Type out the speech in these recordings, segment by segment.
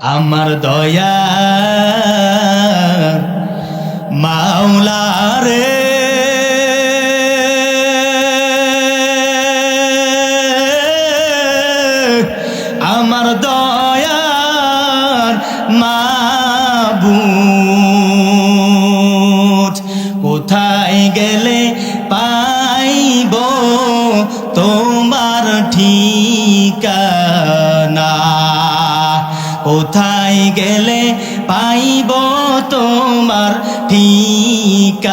আমার দয়া মাওলা রে, আমার দয়ার মাবুদ, কোথায় গেলে পাইব তোমার ঠিকানা, কোথায় গেলে পাইব তোমার ঠিকানা,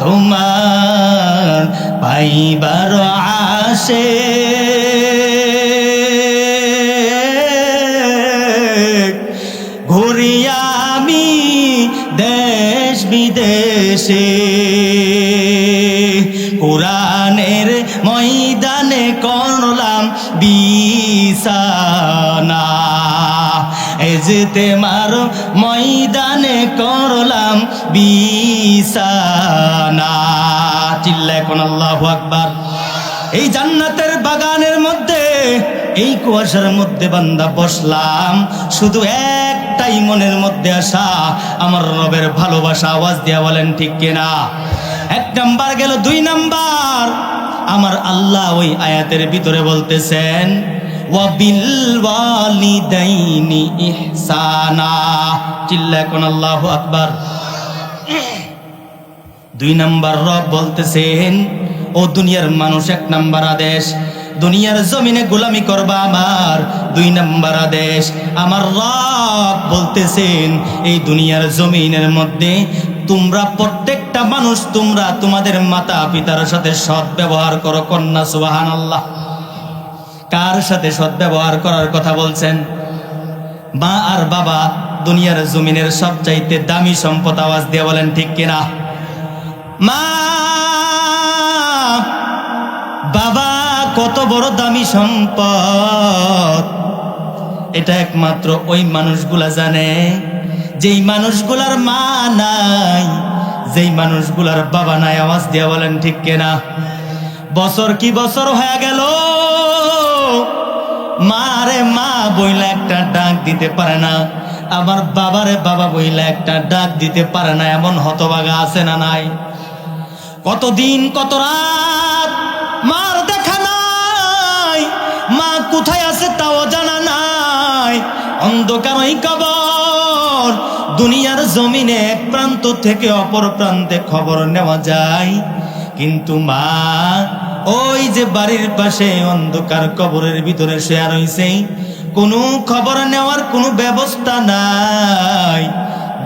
তোমার পাইবার আশে ঘুরি আমি দেশ বিদেশে, কোরআনের ময়দানে করলাম বিছানা, ইজতেমার ময়দানে করলাম বিছানা। চিল্লায় কোন আল্লাহু আকবার। এই জান্নাতের বাগানের মধ্যে, এই কুয়াশার মধ্যে বান্দা বসলাম, শুধু একটাই মনের মধ্যে আসা, আমার রবের ভালোবাসা। আওয়াজ দিয়া বলেন ঠিক কিনা? এক নাম্বার গেল। দুই নাম্বার, আমার আল্লাহ ওই আয়াতের ভিতরে বলতেছেন ওয়াবিল ওয়ালিদাইনি ইহসানা। চিল্লায় কোন আল্লাহু আকবার। দুই নাম্বার রব বলতেছেন, ও দুনিয়ার মানুষ, এক নাম্বার আদেশ দুনিয়ার জমিনে গোলামি করবা আমার, দুই নাম্বার আদেশ আমার রব বলতেছেন এই দুনিয়ার জমিনের মধ্যে তোমরা প্রত্যেকটা মানুষ তোমরা তোমাদের মাতা পিতার সাথে সৎ ব্যবহার করো। কন্যা সুবহানাল্লাহ। কার সাথে সৎ ব্যবহার করার কথা বলছেন? মা আর বাবা দুনিয়ার জমিনের সবচাইতে দামি সম্পদ। আওয়াজ দিয়ে বলেন ঠিক কিনা? মা বাবা কত বড় দামি সম্পদ, এটা একমাত্র ওই মানুষগুলা জানে যেই মানুষগুলার মা নাই, যেই মানুষগুলার বাবা নাই। আওয়াজ দিয়া বলেন ঠিক কিনা? বছর কি বছর হয়ে গেল, মা রে মা বইলা একটা ডাক দিতে পারে না, আমার বাবারে বাবা বইলা একটা ডাক দিতে পারে না, এমন হতভাগা আছে না নাই? কতদিন কত রাত মার দেখা নাই, মা কোথায় আছে তাও জানা নাই। অন্ধকার ওই কবর, দুনিয়ার জমিনে এক প্রান্ত থেকে অপর প্রান্তে খবর নেওয়া যায়, কিন্তু মা ওই যে বাড়ির পাশে অন্ধকার কবরের ভিতরে শুয়ে রইছে, কোনো খবর নেওয়ার কোনো ব্যবস্থা নাই,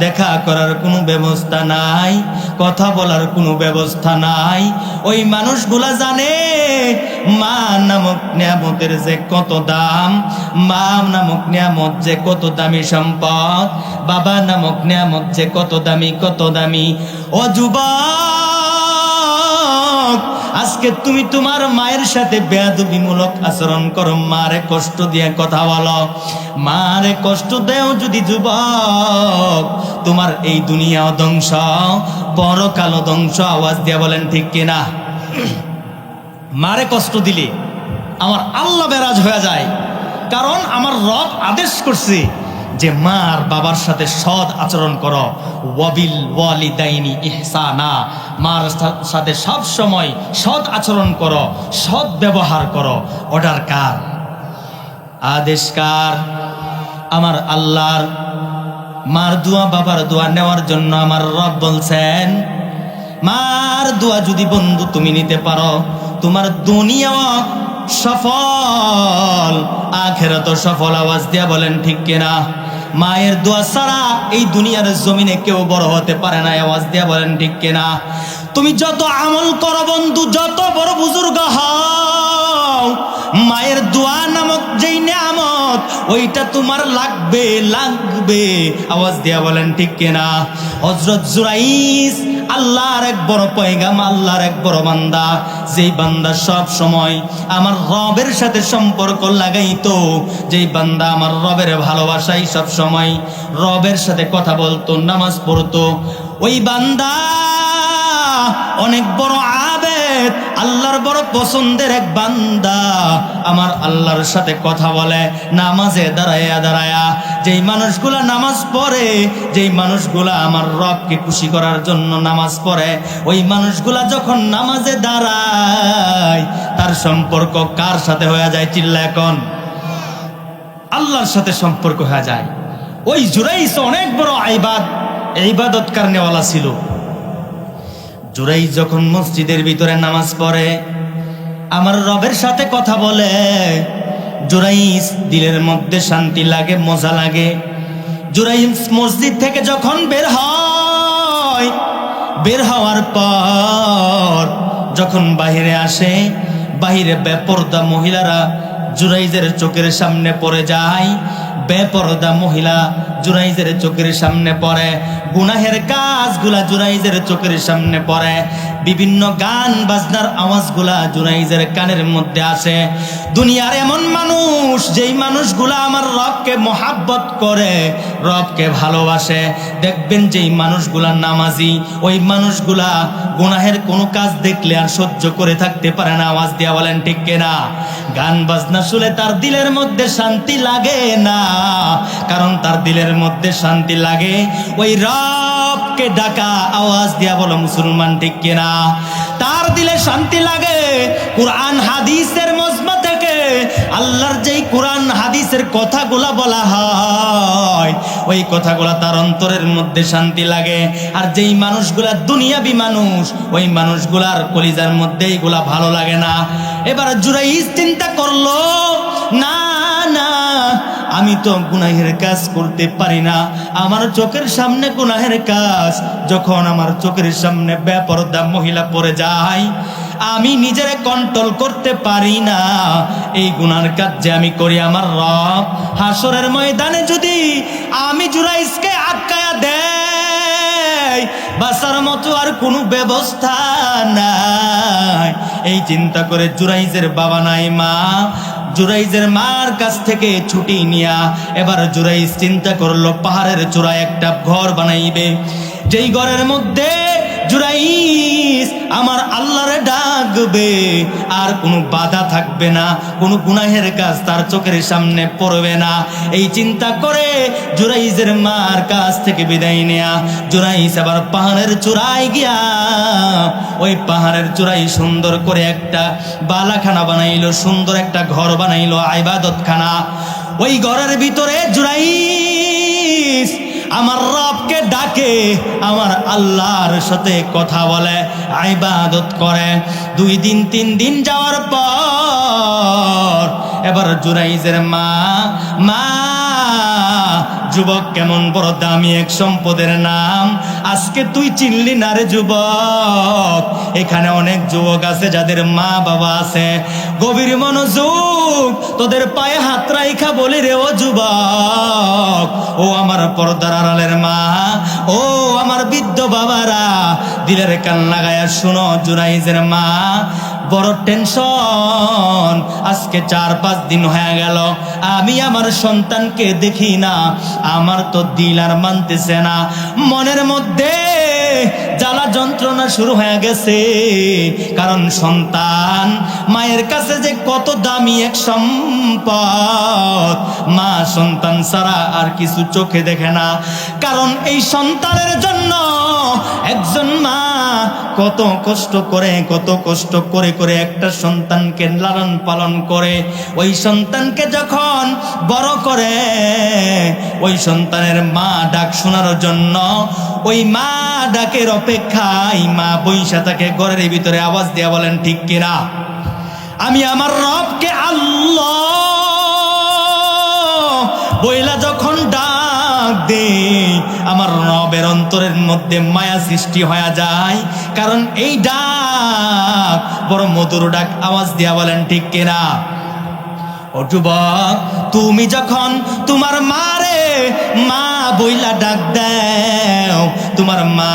দেখা করার কোনো ব্যবস্থা নাই, কথা বলার কোনো ব্যবস্থা নাই। ওই মানুষগুলা জানে মা নামক নিয়ামতের যে কত দাম, মা নামক নিয়ামত যে কত দামি সম্পদ, বাবা নামক নিয়ামত যে কত দামি কত দামি। ও যুবক, আজকে তুমি তোমার মায়ের সাথে বেয়াদবিমূলক আচরণ করো, মারে কষ্ট দিয়ে কথা বলো, মারে কষ্ট দেও যদি যুবক, তোমার এই দুনিয়াও ধ্বংস, পরকালও ধ্বংস। আওয়াজ দিয়ে বলেন ঠিক কিনা? মারে কষ্ট দিলে আমার আল্লাহ বেরাজ হয়ে যায়, কারণ আমার রব আদেশ করছে যে মা আর বাবার সাথে সৎ আচরণ করো। ওয়াবিল ওয়ালিদাইনি ইহসানা, মার সাথে সব সময় সৎ আচরণ করো, সৎ ব্যবহার করো। অর্ডার কার? আদেশ কার? আমার আল্লাহর। মার দোয়া বাবার দোয়া নেওয়ার জন্য আমার রব বলছেন, মার দোয়া যদি বন্ধু তুমি নিতে পারো, তোমার দুনিয়াও সফল, আখিরাত সফল। আওয়াজ দিয়া বলেন ঠিক কিনা? মায়ের দোয়া ছাড়া এই দুনিয়ার জমিনে কেউ বড় হতে পারে না। আওয়াজ দিয়া বলেন ঠিক কিনা? তুমি যত আমল করো বন্ধু, যত বড় বুজুর্গ হও, মায়ের দোয়া নামক যেই নিয়ামত ওইটা তোমার লাগবে লাগবে। আওয়াজ দিয়া বলেন ঠিক কিনা? হযরত জুরাইস আল্লাহর এক বড় পয়গাম, আল্লাহর এক বড় বান্দা, যেই বান্দা সব সময় আমার রবের সাথে সম্পর্ক লাগাইতো, যেই বান্দা আমার রবের ভালোবাসাই সব সময় রবের সাথে কথা বলতো, নামাজ পড়তো, ওই বান্দা অনেক বড় আবেদ, আল্লাহর বড় পছন্দের এক বান্দা, আমার আল্লাহর সাথে কথা বলে নামাজে দাঁড়ায়া দাঁড়ায়া। যেই মানুষগুলা নামাজ পড়ে, যেই মানুষগুলা আমার রবকে খুশি করার জন্য নামাজ পড়ে, ওই মানুষগুলা যখন নামাজে দাঁড়ায় তার সম্পর্ক কার সাথে হয়ে যায়? চিল্লা এখন। আল্লাহর সাথে সম্পর্ক হয়ে যায়। ওই জুরাইস অনেক বড় ইবাদত কারনেওয়ালা ছিল। জুরাইস যখন মসজিদের ভিতরে নামাজ পড়ে, আমার রবের সাথে কথা বলে, জুরাইস দিলের মধ্যে শান্তি লাগে, মজা লাগে। জুরাইস মসজিদ থেকে যখন বের হয়, বের হওয়ার পর যখন বাহিরে আসে, বাহিরে বেপরদা মহিলারা জুরাইজের চোখের সামনে পড়ে যায়। বেপরদা মহিলা জুরাইজের চোখের সামনে পড়ে, গুনাহের কাজগুলা জুরাইজের চোখের সামনে পড়ে, বিভিন্ন গান বাজনার আওয়াজগুলা জুরাইজের কানের মধ্যে আসে। দুনিয়ার এমন মানুষ, যেই মানুষগুলা আমার রবকে মহাব্বত করে, রবকে ভালোবাসে, দেখবেন যেই মানুষগুলা নামাজি, ওই মানুষগুলা গুনাহের কোনো কাজ দেখলে আর সহ্য করে থাকতে পারে না। আওয়াজ দিয়া বলেন ঠিক কিনা? গান বাজনা শুনে তার দিলের মধ্যে শান্তি লাগে না, কারণ তার দিলের মধ্যে শান্তি লাগে ওই রবকে ডাকা। আওয়াজ দিয়া বলো মুসলমান ঠিক কিনা? তার দিলে শান্তি লাগে কুরআন হাদিসের মজমা থেকে আল্লাহর যেই কুরআন হাদিসের কথাগুলা বলা হয়, ওই কথাগুলা তার অন্তরের মধ্যে শান্তি লাগে। আর যেই মানুষগুলা দুনিয়াবি মানুষ, ওই মানুষগুলার কলিজার মধ্যে এইগুলা ভালো লাগে না। এবার জুরাইস চিন্তা করলো, না না, আমি তো গুনাহের কাজ করতে পারি না। আমার চোখের সামনে গুনাহের কাজ যখন আমার চোখের সামনে বেপরদা মহিলা পড়ে যায়, আমি নিজেরে কন্ট্রোল করতে পারি না। এই গুনার কাজ যে আমি করি, আমার রব হাসরের ময়দানে যদি আমি জুরাইসকে আটকায়া দেয়, বাঁচার মতো আর কোনো ব্যবস্থা নাই। এই চিন্তা করে জুরাইজের বাবা নাই, মা, জুরাইজের মার কাছ থেকে ছুটি নিয়া এবার জুরাইজ চিন্তা করলো পাহাড়ের চূড়ায় একটা ঘর বানাইবে, যেই ঘরের মধ্যে জুরাইজ আমার আল্লাহরে ডাকবে, আর কোনো বাধা থাকবে না, কোনো গুনাহের কাজ তার চোখের সামনে পড়বে না। এই চিন্তা করে জুরাইজের মার কাছ থেকে বিদায় নেয়া জুরাইজ আবার পাহাড়ের চূড়ায় গিয়া ওই পাহাড়ের চূড়ায় সুন্দর করে একটা বালাখানা বানাইলো, সুন্দর একটা ঘর বানাইলো, ইবাদতখানা। ওই ঘরের ভিতরে জুরাইজ আমার রবকে ডাকে, আমার আল্লাহর সাথে কথা বলে, ইবাদত করে। 2 দিন 3 দিন যাওয়ার পর এবার জুরাইজের মা, যুবক কেমন বড় দামি এক সম্পদের নাম, আজকে তুই চিনলি না রে যুবক। এখানে অনেক যুবক আছে যাদের মা বাবা আছে, গভীর মনোযোগ, তোদের পায়ে হাত রাইখা বলি রে ও যুবক, ও আমার পর্দার আড়ালের মা, ও আমার বৃদ্ধ বাবারা, দিলের কান লাগায়া শুনো। জুরাইজের মা বড় টেনশন, আজকে 4-5 দিন হয়ে গেল আমি আমার সন্তানকে দেখি না, আমার তো দিল আর মানতেছে না, মনের মধ্যে জ্বালা যন্ত্রণা শুরু হয়ে গেছে। কারণ সন্তান মায়ের কাছে যে কত দামি এক সম্পদ, মা সন্তান ছাড়া আর কিছু চোখে দেখে না। কারণ এই সন্তানের জন্য একজন মা কত কষ্ট করে করে একটা সন্তানকে লালন পালন করে, ওই সন্তানকে যখন বড় করে, ওই সন্তানের মা ডাক শোনার জন্য ওই মা ডাকের অপেক্ষায় মা বইসা থাকে ঘরের ভিতরে। আওয়াজ দিয়া বলেন ঠিক কিনা? আমি আমার রবকে আল্লাহ বইলা যখন ডাক দেই, আমার রবের অন্তরের মধ্যে মায়া সৃষ্টি হয়ে যায়, কারণ এই ডাক বড় মধুর ডাক। আওয়াজ দিয়া বলেন ঠিক কিনা? ও যুবক, তুমি যখন তোমার মারে মা বইলা ডাক দাও, তোমার মা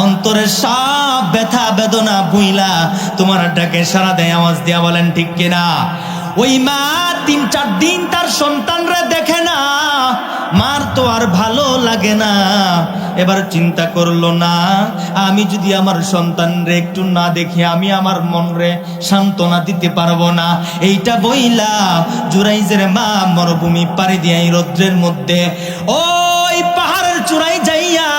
অন্তরের সব ব্যথা বেদনা বইলা তোমার ডাকে সাড়া দেয়। আওয়াজ দিয়া বলেন ঠিক কিনা? ওই মা 3-4 দিন তার সন্তানরা দেখে না, মার তো আর ভালো লাগে লাগে না। এবার চিন্তা করলো, না আমি যদি আমার সন্তানরে একটু না দেখি আমি আমার মনরে সান্ত্বনা দিতে পারবো না। এইটা বইলা জুরাইজের মা মরুভূমি পাড়ি দিয়ে এই রৌদ্রের মধ্যে ওই পাহাড়ের চূড়ায় যাইয়া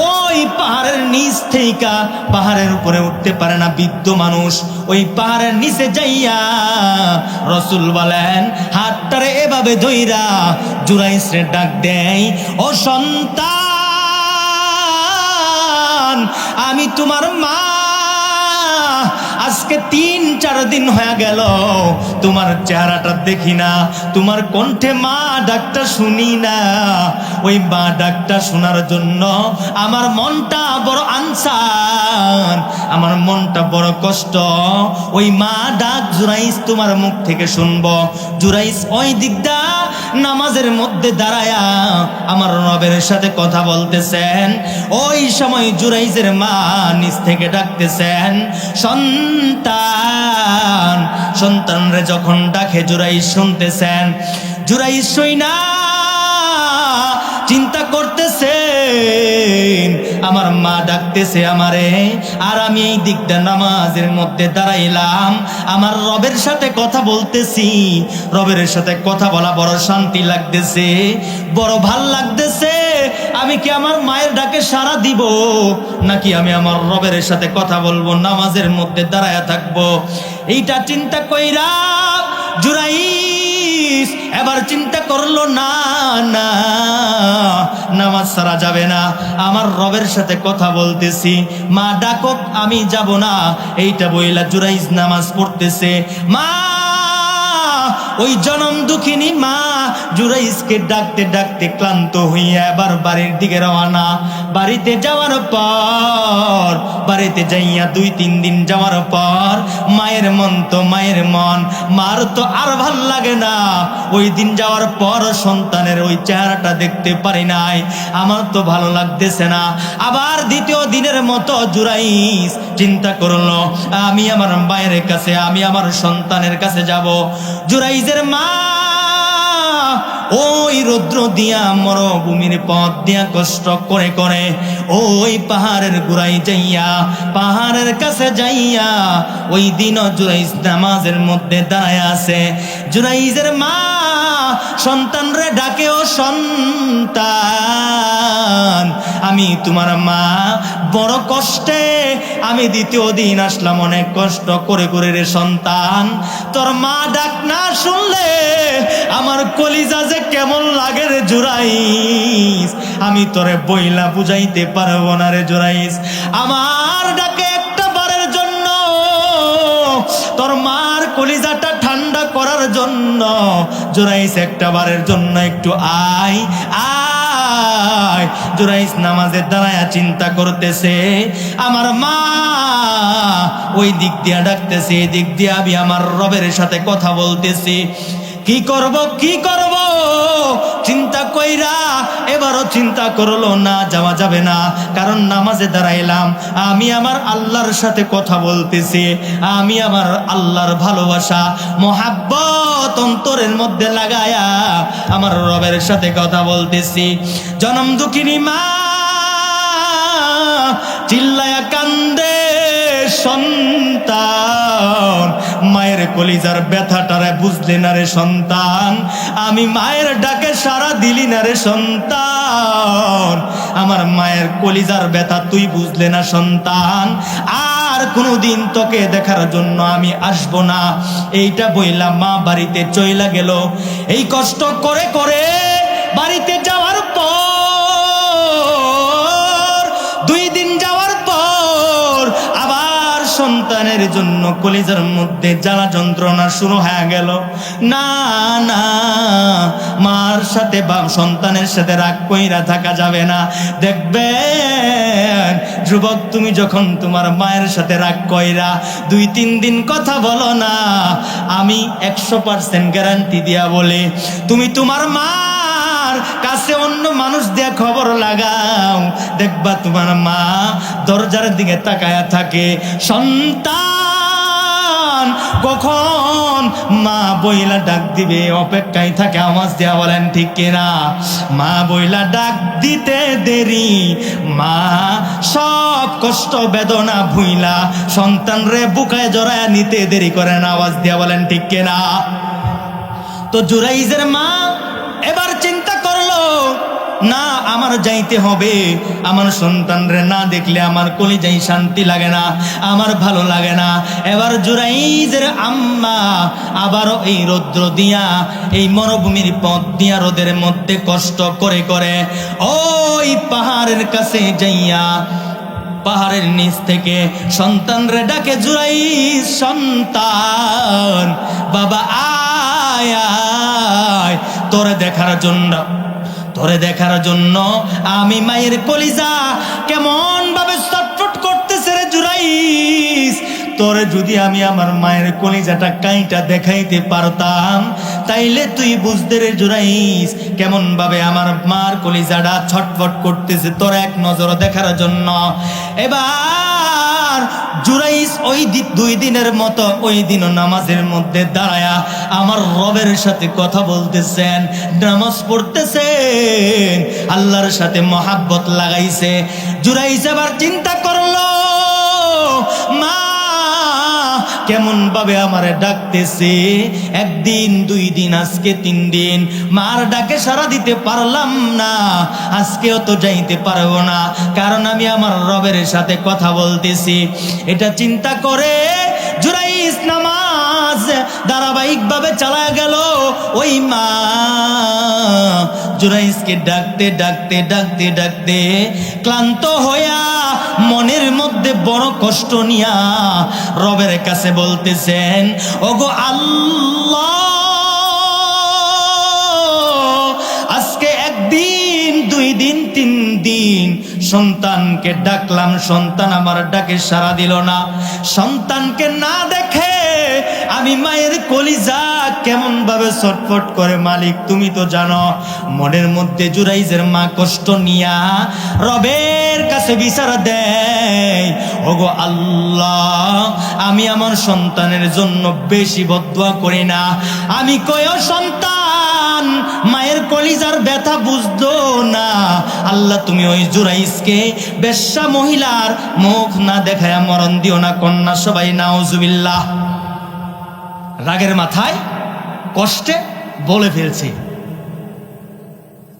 ওই পাহাড়ের নিচ থেকে পাহাড়ের উপরে উঠতে পারে না বৃদ্ধ মানুষ, ওই পাহাড়ের নিচে যাইয়া রাসূল বলেন হাতটারে এভাবে ধইরা জুরাইজরে ডাক দেয়, ও সন্তান আমি তোমার মা, আজকে 3-4 দিন হয়ে গেল তোমার চেহারাটা দেখি না, তোমার কণ্ঠে মা ডাকটা শুনি না। ওই মা ডাকটা শোনার জন্য আমার মনটা বড় আনসান, আমার মনটা বড় কষ্ট। ওই মা ডাক জুরাইজ তোমার মুখ থেকে শুনবো। জুরাইজ ওই দিকটা নামাজের মধ্যে দাঁড়ায়া আমার রবের সাথে কথা বলতেছেন। ওই সময় জুরাইজের মা নিচ থেকে ডাকতেছেন, সন্তান। সন্তানরে যখন ডাকে জুরাইজ শুনতেছেন। জুরাইজ শুইনা চিন্তা করতেছেন আমার মা ডাকতেছে আমারে, আর আমি এই দিকটা নামাজের মধ্যে দাঁড়াইলাম, আমার রবের সাথে কথা বলতেছি। রবের সাথে কথা বলা বড় শান্তি লাগতেছে, বড় ভাল লাগতেছে। আমি কি আমার মায়ের ডাকে সাড়া দিব, নাকি আমি আমার রবের সাথে কথা বলবো, নামাজের মধ্যে দাঁড়ায়া থাকবো? এইটা চিন্তা কইরা জুরাইজ এবার চিন্তা করলো, না না নামাজ ছাড়া যাবে না, আমার রবের সাথে কথা বলতেছি, মা ডাকক আমি যাব না। এইটা বইলা জুরাইজ নামাজ পড়তেছে। মা ওই জনম দুঃখিনী মা জুরাইজকে ডাকতে ডাকতে ক্লান্ত হইয়া এবার বাড়ির দিকে রওনা। বাড়িতে যাওয়ার পর বাড়িতে যাইয়া 2-3 দিন যাওয়ার পর মায়ের মন তো মায়ের মন, মার তো আর ভাল লাগে না। ওই দিন যাওয়ার পর সন্তানের ওই চেহারাটা দেখতে পারি নাই, আমার তো ভালো লাগতেছে না। আবার দ্বিতীয় দিনের মতো জুরাইজ চিন্তা করলো, আমি আমার মায়ের কাছে, আমি আমার সন্তানের কাছে যাব। জুরাইজের মা ওই রৌদ্র দিয়া মরুভূমির পথ দিয়া কষ্ট করে করে ওই পাহাড়ের গোড়ায় যাইয়া, পাহাড়ের কাছে যাইয়া ওই দিন জুরাইজ নামাজের মধ্যে দাঁড়ায় আছে। জুরাইজের মা সন্তানরে ডাকে, ও সন্তান আমি তোমার মা, বড় কষ্টে আমি দ্বিতীয় দিন আসলাম, অনেক কষ্ট করে করে রে সন্তান। তোর মা ডাক না শুনলে আমার কলিজা যে কেমন লাগে রে জুরাইজ, আমি তোরে বইলা বুঝাইতে পারবো না রে জুরাইজ। আমার ডাকে একটা বারের জন্য, তোর মার কলিজাটা ঠান্ডা করার জন্য জুরাইজ একটা বারের জন্য একটু আয় আয়। জুরাইজ নামাজের দাঁড়ায়া চিন্তা করতেছে, আমার মা ওই দিক দিয়া ডাকতেছে, এই দিক দিয়ে আমি আমার রবের সাথে কথা বলতেছি। কি করব কি করব চিন্তা কইরা এবারও চিন্তা করলো, না যাওয়া যাবে না, কারণ নামাজে দাঁড়াইলাম, আমি আমার আল্লাহর সাথে কথা বলতেছি, আমি আমার আল্লাহর ভালোবাসা মোহাব্বত অন্তরের মধ্যে লাগায়া আমার রবের সাথে কথা বলতেছি। জনম দুঃখিনী মা চিল্লায়া কান্দে, সন্তান মায়ের কলিজার ব্যথাটারে বুঝলি না রে সন্তান, আমি মায়ের ডাকে সাড়া দিলি না রে সন্তান, আমার মায়ের কলিজার ব্যথা তুই বুঝলে না সন্তান, আর কোনোদিন তোকে দেখার জন্য আমি আসবো না। এইটা বইলা মা বাড়িতে চইলা গেল। এই কষ্ট করে করে বাড়িতে যাওয়ার পর 2 দিন যাওয়ার পর আবার সন্তানের জন্য কলিজার মধ্যে জ্বালা যন্ত্রণা শুরু হয়ে গেল। না না, মার সাথে বা সন্তানের সাথে রাগ কইরা থাকা যাবে না। দেখবেন যুবক, তুমি যখন তোমার মায়ের সাথে রাগ কইরা 2-3 দিন কথা বলো না, আমি 100% গ্যারান্টি দিয়া বলে, তুমি তোমার মার কাছে অন্য মানুষ দিয়ে খবর লাগাও, দেখবা তোমার মা দরজার দিকে তাকায়া থাকে, সন্তান কখন মা বইলা ডাক দিবে অপেক্ষায় থাকে, আওয়াজ দেয়া বলেন ঠিক কিনা? মা বইলা ডাক দিতে দেরি, মা সব কষ্ট বেদনা ভুইলা সন্তান রে বুকায় জড়ায় নিতে দেরি করে না, আওয়াজ দেয়া বলেন ঠিক কিনা? তো জুরাইজের মা এবার চিন্তা করলো, না আমার যাইতে হবে, আমার সন্তান রে না দেখলে আমার কলিজায় শান্তি লাগে না, আমার ভালো লাগে না। এবার জুরাইজের আম্মা আবারও এই রৌদ্র দিয়া, এই মরুভূমির পথ দিয়া রোদের মধ্যে কষ্ট করে করে ওই পাহাড়ের কাছে যাইয়া পাহাড়ের নিচ থেকে সন্তান রে ডাকে, জুরাইজ সন্তান, বাবা আয় আয়, তোরে দেখার জন্য, তোরে দেখার জন্য আমি মায়ের কলিজা কেমন ভাবে ছটফট করতেছে রে জুরাইজ। তোরে যদি আমি আমার মায়ের কলিজাটা কাইটা দেখাইতে পারতাম তাইলে তুই বুঝতে রে জুরাইজ কেমন ভাবে আমার মার কলিজাটা ছটফট করতেছে তোর এক নজর দেখার জন্য। এবার জুরাইজ ওই 2 দিনের মতো ওই দিনও নামাজের মধ্যে দাঁড়ায়া আমার রবের সাথে কথা বলতেছেন, নামাজ পড়তেছেন, আল্লাহর সাথে মহাব্বত লাগাইছে। জুরাইজ আবার চিন্তা করলো, মা কেমন ভাবে আমারে ডাকতেছে, 1 দিন 2 দিন আজকে 3 দিন মার ডাকে সাড়া দিতে পারলাম না, আজকেও তো যাইতে পারবো না, কারণ আমি আমার রবের সাথে কথা বলতেছি। এটা চিন্তা করে জুরাইজ নামাজ ধারাবাহিকভাবে চালা গেল। ওই মা জুরাইজকে ডাকতে ডাকতে ডাকতে ডাকতে ক্লান্ত হইয়া মনের মধ্যে বড় কষ্ট নিয়া রবের কাছে বলতেছেন, ওগো আল্লাহ, আজকে 1 দিন 2 দিন 3 দিন সন্তানকে ডাকলাম, সন্তান আমার ডাকে সাড়া দিল না। সন্তানকে না দেখে আমি মায়ের কলিজা কেমন ভাবে ছটফট করে, মালিক তুমি তো জানো। মনের মধ্যে জুরাইজের মা কষ্ট নিয়া রবের কাছে বিচার দেয়, ওগো আল্লাহ, আমি আমার সন্তানের জন্য বেশি বদদুয়া করি না, আমি কয়ও সন্তান মায়ের কলিজার ব্যথা বুঝতো না, আল্লাহ তুমি ওই জুরাইজকে বেশ্যা মহিলার মুখ না দেখায়া মরণ দিও না। কন্যা সবাই নাউজুবিল্লাহ। রাগের মাথায় কষ্টে বলে ফেলছি।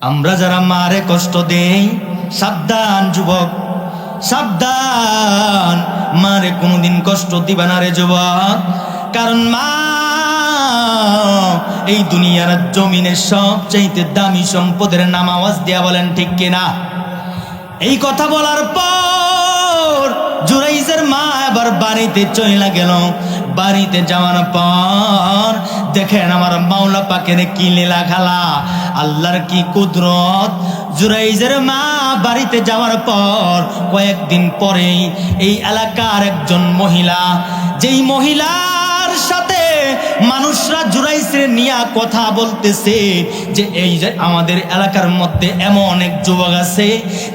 আমরা যারা মারে কষ্ট দেই, সাবধান যুবক, সাবধান, মারে কোনোদিন কষ্ট দিবা না রে যুবক, কারণ মা এই দুনিয়ার জমিনের সবচাইতে দামি সম্পদের নাম, আওয়াজ দিয়া বলেন ঠিক কিনা? এই কথা বলার পর জুরাইজের মা আবার বাড়িতে চলে গেল। বাড়িতে যাওয়ার পর দেখেন আমার মাওলা পাকের কি লীলা খেলা, আল্লাহর কি কুদরত। জুরাইজের মা বাড়িতে যাওয়ার পর কয়েকদিন পরেই এই এলাকার একজন মহিলা, যেই মহিলার সাথে মানুষরা জুরাইজের নিয়ে কথা বলতেছে যে এই যে আমাদের এলাকার মধ্যে এমন এক যুবক আছে,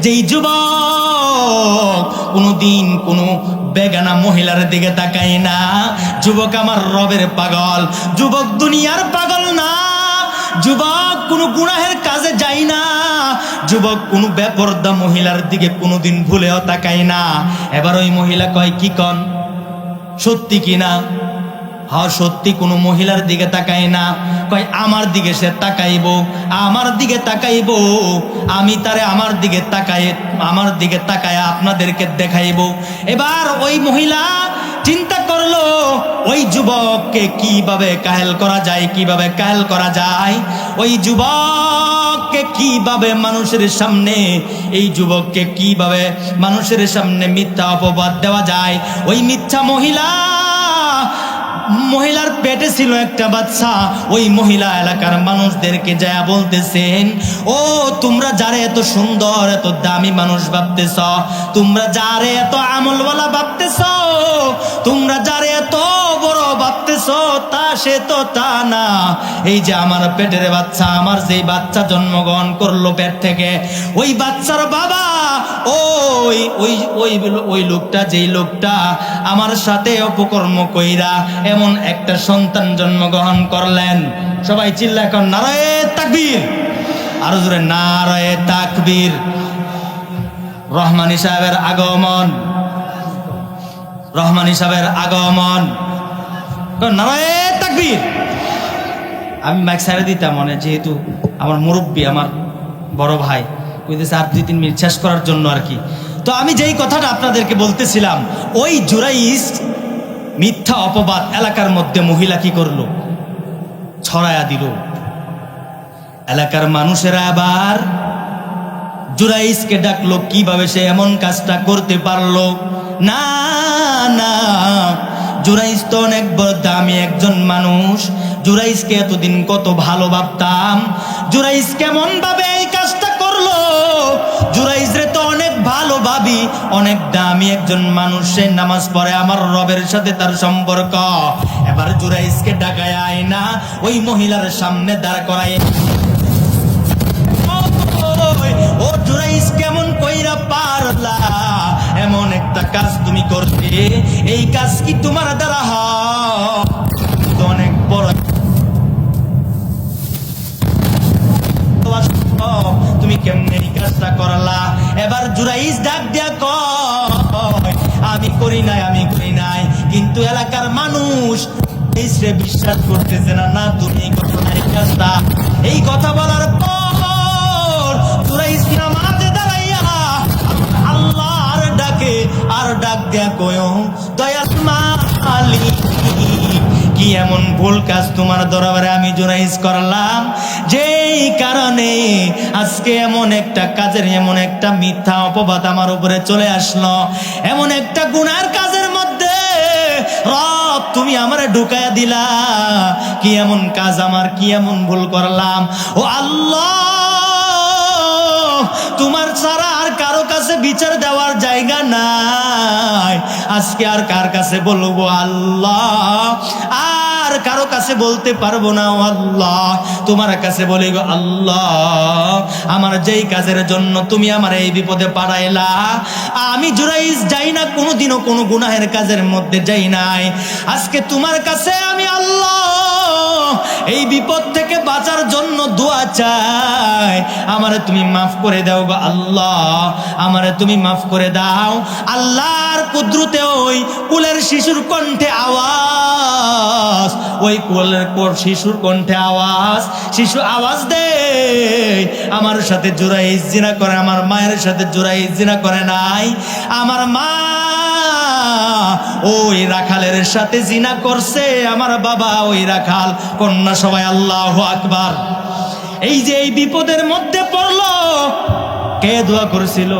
যেই যুবক কোনোদিন কোনো বেগানা মহিলার দিকে তাকায় না। যুবক আমার রবের পাগল, যুবক দুনিয়ার পাগল না, যুবক কোনো গুনাহের কাজে যায় না, যুবক কোনো বেপরদা মহিলার দিকে কোনোদিন ভুলেও তাকায় না। এবার ওই মহিলা কয়, কি কন সত্যি কিনা? হ্যাঁ সত্যি, কোনো মহিলার দিকে তাকায় না। কয় আমার দিকে সে তাকাইব, আমার দিকে তাকাইব, আমি তারে আমার দিকে তাকায় আপনাদেরকে দেখাইব। এবার ওই মহিলা চিন্তা করলো ওই যুবককে কিভাবে কাহেল করা যায়, কিভাবে কাহেল করা যায়, ওই যুবককে কিভাবে মানুষের সামনে, এই যুবককে কিভাবে মানুষের সামনে মিথ্যা অপবাদ দেওয়া যায়। ওই মিথ্যা মহিলার পেটে ছিল একটা বাচ্চা। ওই মহিলা এলাকার মানুষদেরকে যা বলতেছেন, ও তোমরা যারে এত সুন্দর এত দামি মানুষ ভাবতেছ, তোমরা যারে এত আমলওয়ালা ভাবতেছ, তোমরা যারে এত বড় ভাবতেছো তা সে তো তা না। এই যে আমার পেটের বাচ্চা, আমার যেই বাচ্চা জন্মগ্রহণ করলো পেট থেকে, ওই বাচ্চার বাবা ওই ওই ওই ওই লোকটা, যেই লোকটা আমার সাথে অপকর্ম কইরা এমন একটা সন্তান জন্মগ্রহণ করলেন। সবাই চিল্লা এখন নারায়ে তাকবীর, আরো জোরে নারায়ে তাকবীর। রহমানী সাহেবের আগমন, রহমানী সাহেবের আগমন, নারায়ে তাকবীর। আমি মাইক ছেড়ে দিতাম মনে, যেহেতু আমার মুরব্বী, আমার বড় ভাই কইতেছে আর 2-3 মিনিট শেষ করার জন্য আর কি। তো আমি যেই কথাটা আপনাদেরকে বলতেছিলাম, ওই জুরাইজ মিথ্যা অপবাদ এলাকার মধ্যে মহিলা কি করলো, ছড়ায়া দিল। এলাকার মানুষেরা আবার জুরাইজকে ডাকলো, কিভাবে সে এমন কাজটা করতে পারলো। না না, জুরাইজ তো অনেক বড় দামি একজন মানুষ। জুরাইজকে এতদিন কত ভালো ভাবতাম, জুরাইজ কেমন ভাবে এই কাজটা করলো। জুরাইজ রে তো অনেক ভালো ভাবি, অনেক দামি একজন মানুষ, সে নামাজ পড়ে, আমার রবের সাথে তার সম্পর্ক। এবার জুরাইজকে ডাকায় আয়না ওই মহিলার সামনে দাঁড় করায়, ও জুরাইজ কেমন কইরা পারলা, এমন একটা কাজ তুমি করতে, এই কাজ কি তোমার দ্বারা হয়? অনেক বড়, তুমি কেমনে এই কাজটা করলা? এবার জুরাইজ ডাক দিয়া কয়, আমি করি নাই, আমি করি নাই। কিন্তু এলাকার মানুষ বিশ্বাস করতেছে না, না তুমি করো না এই কাজটা। এই কথা বলার পর জুরাইজ নামাজে দাঁড়াইয়া আল্লাহর ডাকে আর ডাক দিয়া কয়, দয়াল মালিক, কি এমন ভুল কাজ তোমার দরবারে আমি জুরাইজ করলাম, যেই কারণে আজকে এমন একটা কাজের, এমন একটা মিথ্যা অপবাদ আমার উপরে চলে আসলো। এমন একটা গুনার কাজের মধ্যে রব তুমি আমারে ঢুকায়া দিলা। কি এমন কাজ আমার, কি এমন ভুল করলাম? ও আল্লাহ, তোমার ছাড়া আর কারো কাছে বিচার দেওয়ার জায়গা নাই। আজকে আর কার কাছে বলবো আল্লাহ, আর কারো কাছে বলতে পারবো না। ও আল্লাহ, তোমার কাছে বলি গো আল্লাহ, আমার যেই কাজের জন্য তুমি আমার এই বিপদে পাঠাইলা, আমি জুরাইজ যাই না, কোনোদিনও কোনো গুনাহের কাজের মধ্যে যাই নাই। আজকে তোমার কাছে আমি আল্লাহ এই বিপদ থেকে বাঁচার জন্য দোয়া চাই, আমারে তুমি মাফ করে দাও গো আল্লাহ, আমারে তুমি মাফ করে দাও। আল্লাহর কুদরতে ওই কুলের শিশুর কণ্ঠে আওয়াজ, ওই কুলের শিশুর কণ্ঠে আওয়াজ, শিশু আওয়াজ দে, আমার সাথে জুরাইজ জিনা করে, আমার মায়ের সাথে জুরাইজ জিনা করে নাই, আমার মা ওই রাখালের সাথে জিনা করছে, আমার বাবা ওই রাখাল কন্যা। সবাই আল্লাহু আকবার। এই যে এই বিপদের মধ্যে পড়লো, কে দোয়া করেছিল?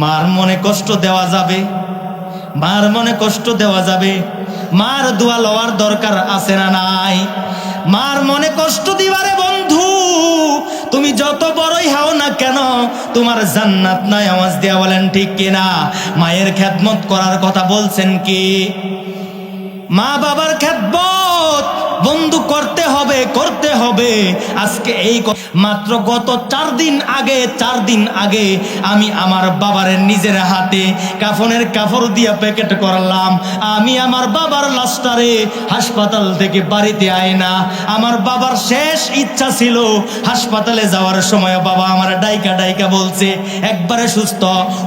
মার মনে কষ্ট দেওয়া যাবে, মার মনে কষ্ট দেওয়া যাবে? মার দোয়া লওয়ার দরকার আছে না নাই? মার মনে কষ্ট দিবারে বন্ধু, তুমি যত বড়ই হও না কেন, তোমার জান্নাত নাই। আওয়াজ দিয়া বলেন ঠিক কিনা? মায়ের খেদমত করার কথা বলছেন কি? মা বাবার খেদমত বন্ধু করতে হবে, করতে হবে। আজকে এই মাত্র গত 4 দিন আগে আমি আমার বাবার নিজের হাতে কাফনের কাপড় দিয়া প্যাকেট করলাম। আমি আমার বাবার লাশটারে হাসপাতাল থেকে বাড়িতে আয় না। আমার বাবার শেষ ইচ্ছা ছিল হাসপাতালে যাওয়ার সময় বাবা আমার ডাইকা বলছে, একবারে সুস্থ,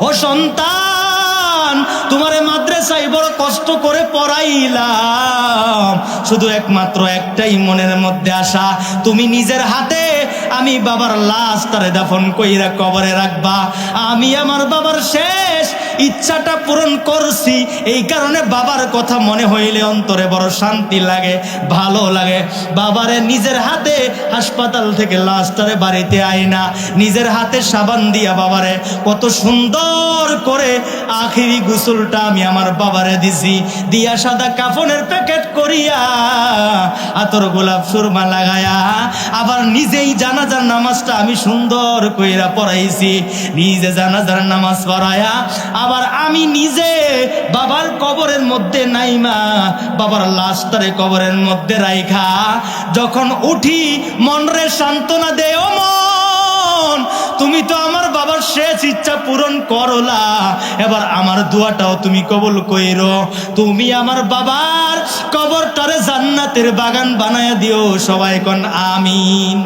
ও সন্তান, তোমারে মাদ্রাসায় বড় কষ্ট করে পড়াইলাম, শুধু একমাত্র একটাই মনের মধ্যে আশা, তুমি নিজের হাতে আমি বাবার লাশ তারে দাফন কইরা কবরে রাখবা। আমি আমার বাবার শেষ ইচ্ছাটা পূরণ করছি, এই কারণে বাবার কথা মনে হইলে অন্তরে বড় শান্তি লাগে, ভালো লাগে। বাবারে নিজের হাতে হাসপাতাল থেকে লাশটারে বাড়িতে আই না, নিজের হাতে সাবান দিয়া বাবারে কত সুন্দর করে আখিরি গোসলটা আমি আমার বাবারে দিছি, দিয়া সাদা কাফনের প্যাকেট করিয়া আতর গোলাপ সুরমা লাগায়া, আবার নিজেই জানাজার নামাজটা আমি সুন্দর কইরা পড়াইছি, নিজে জানাজার নামাজ পড়ায়া আবার আমি নিজে বাবার কবরের মধ্যে নাইমা বাবার লাশটারে কবরের মধ্যে রাইখা যখন উঠি মনরে সান্ত্বনা দেয়, ও মন তুমি তো আমার বাবার শেষ ইচ্ছা পূরণ করলা, এবার আমার দোয়াটাও তুমি কবুল কইরো, তুমি আমার বাবার কবরটারে জান্নাতের বাগান বানায়া দিও। সবাই কোন আমিন।